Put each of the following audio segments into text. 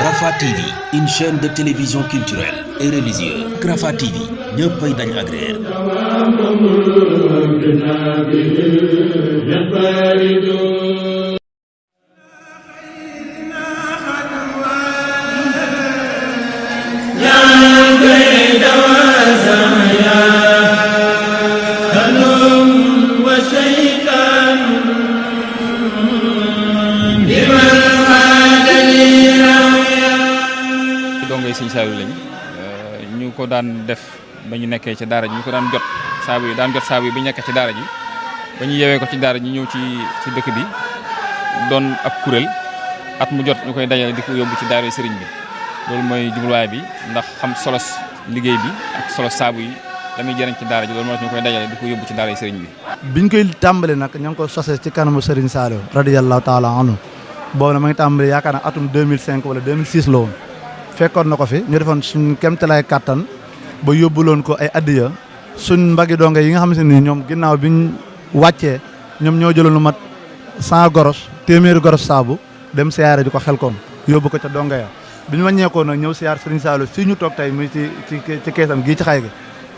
Rafah TV, une chaîne de télévision culturelle et religieuse. Rafah TV, ñëppay dañ agréer. dongay Sëñ Saaliw lañ ñu ko daan def ba ñu nekkee ci daara ji ñu ko daan jot saabu yi bi ñu nekkee ci daara ji ba ñu yewee ko ci daara ji ñëw ci dëkk bi doon ab kuréel at mu jot ñu koy dajale di ko yóbbu ci daara sëriñ bi loolu mooy jubluwaay bi ndax xam solos liggéey bi ak solos saabu yi la muy jëriñ ci daara ji loolu moo tax ñu koy dajale di ko yóbbu ci daara sëriñ bi. biñ koy tàmbali nag ña ngi ko sosee ci kanamu Sëriñ Saaliw radiyallahu taala anhu boobu nag ma ngi tàmbali yaakaar naa atum 2005 wala 2006 la woon. fekkoon na ko fi ñu defoon suñ kemtalaay kàttan ba yóbbuloon ko ay addiya suñ mbagi donge yi nga xam ne ñoom ginnaaw biñ wàccee ñoom ñoo jëloon lu mat 100 goros téeméeri goros saabu dem siyaare di ko Xelkom yóbbu ko ca donge ya biñu wàññeekoo nag ñëw siyaar Sëriñ Saaliw fii ñu toog tey muy ci keesam gii ci xay gi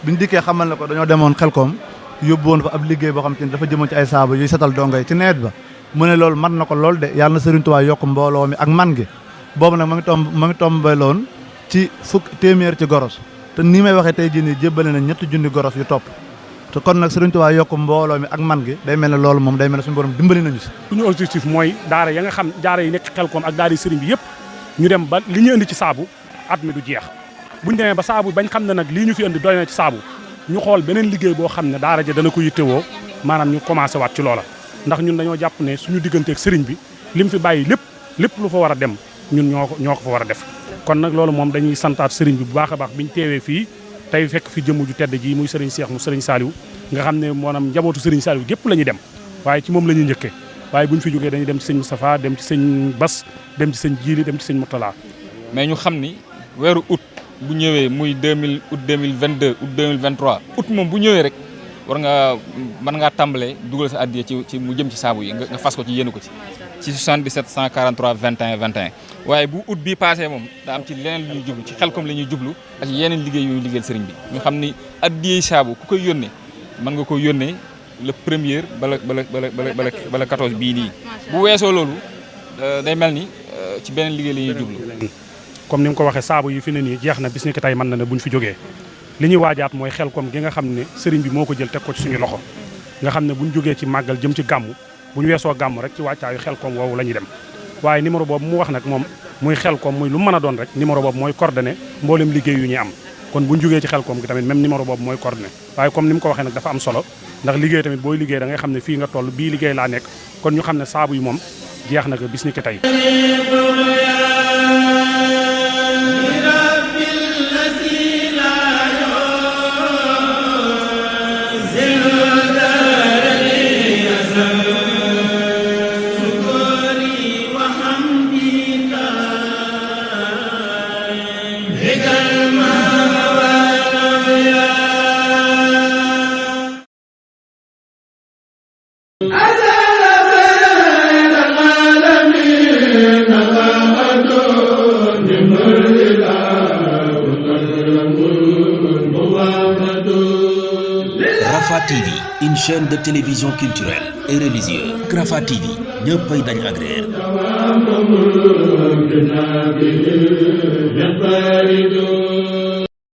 biñu dikkee xamal ne ko dañoo demoon Xelkom yóbbu woon fa ab liggéey boo xam te ne dafa jëmoon ci ay saabu yuy setal donge yi ci nawet ba mu ne loolu man na ko lool de yàlla na Sëriñ Tuubaa yokk mbooloo mi ak man gi boobu nag ma ngi tombeloon ci téeméer ci goros te nii may waxee tey jii nii jébbale na 3 junni goros yu topp te kon nag Sëriñ Tuubaa yokk mbooloo mi ak man gi day mel ne loolu moom day mel ne suñu borom dimbali nañu si. suñu objectif mooy daara ya nga xam daara yi nekk Xelkom ak daara yi sëriñ bi yëpp ñu dem ba li ñu indi ci saabu at mi du jeex buñu demee ba saabu bañ xam ne nag lii ñu fi indi doy na ci saabu ñu xool beneen liggéey boo xam ne daara ja dana ko yittewoo maanaam ñu commencé waat ci loola ndax ñun dañoo jàpp ne suñu digganteeg sëriñ bi lim fi bàyyi lépp lu fa war a dem ñun ñoo ko fa war a def kon nag loolu moom dañuy santaat sëriñ bi bu baax a baax biñu teewee fii tey fekk fi jëmm ju tedd ji muy sëriñ Seex mu sëriñ Saaliw nga xam ne maanaam njabootu sëriñ Saaliw gépp la ñuy dem waaye ci moom la ñuy njëkkee waaye buñ fi jógee dañuy dem ci sëñ Moustapha dem ci sëñ Bas dem ci sëñ Jiili dem ci sëñ Mourtala mais ñu xam ni weeru août bu ñëwee muy août 2022 août 2023 août moom bu ñëwee rek mën ngaa tàmbalee dugal sa addiya ci mu jëm ci saabu yi nga fas ko ci yéenu ko ci 77 143 21 21 waaye bu août bii passé moom daa am ci leneen lu ñuy jublu ci Xelkom la ñuy jublu ak yeneen liggéey yooyu liggéeyal sëriñ bi ñu xam ni addiyey saabu ku koy yónnee mën nga ko yónnee le premier bala 14 bii nii bu weesoo loolu day mel ni ci beneen liggéey la ñuy jublu. comme ni nga ko waxee saabu yi fi ne nii jeex na bis ni ki tey mën na ne buñ fi jógee li ñuy waajaat mooy Xelkom gi nga xam ne sëriñ bi moo ko jël teg ko ci suñu loxo nga xam ne buñ jógee ci màggal jëm ci gàmmu bu ñu weesoo gàmm rek ci wàccaayu Xelkom woowu la ñuy dem waaye numéro boobu mu wax nag moom muy Xelkom muy lu mën a doon rek numéro boobu mooy coordonné mboolem liggéey yu ñuy am kon bu ñu jógee ci Xelkom gi tamit même numéro boobu mooy coordonné waaye comme ni mu ko waxee nag dafa am solo ndax liggéey tamit booy liggéey da ngay xam ne fii nga toll bii liggéey laa nekk kon ñu xam ne saabu yi moom jeex na ko bis ni ki tey. Rafah TV, une chaîne de télévision culturelle et religieuse. Rafah TV, ñëppay dañ agréer.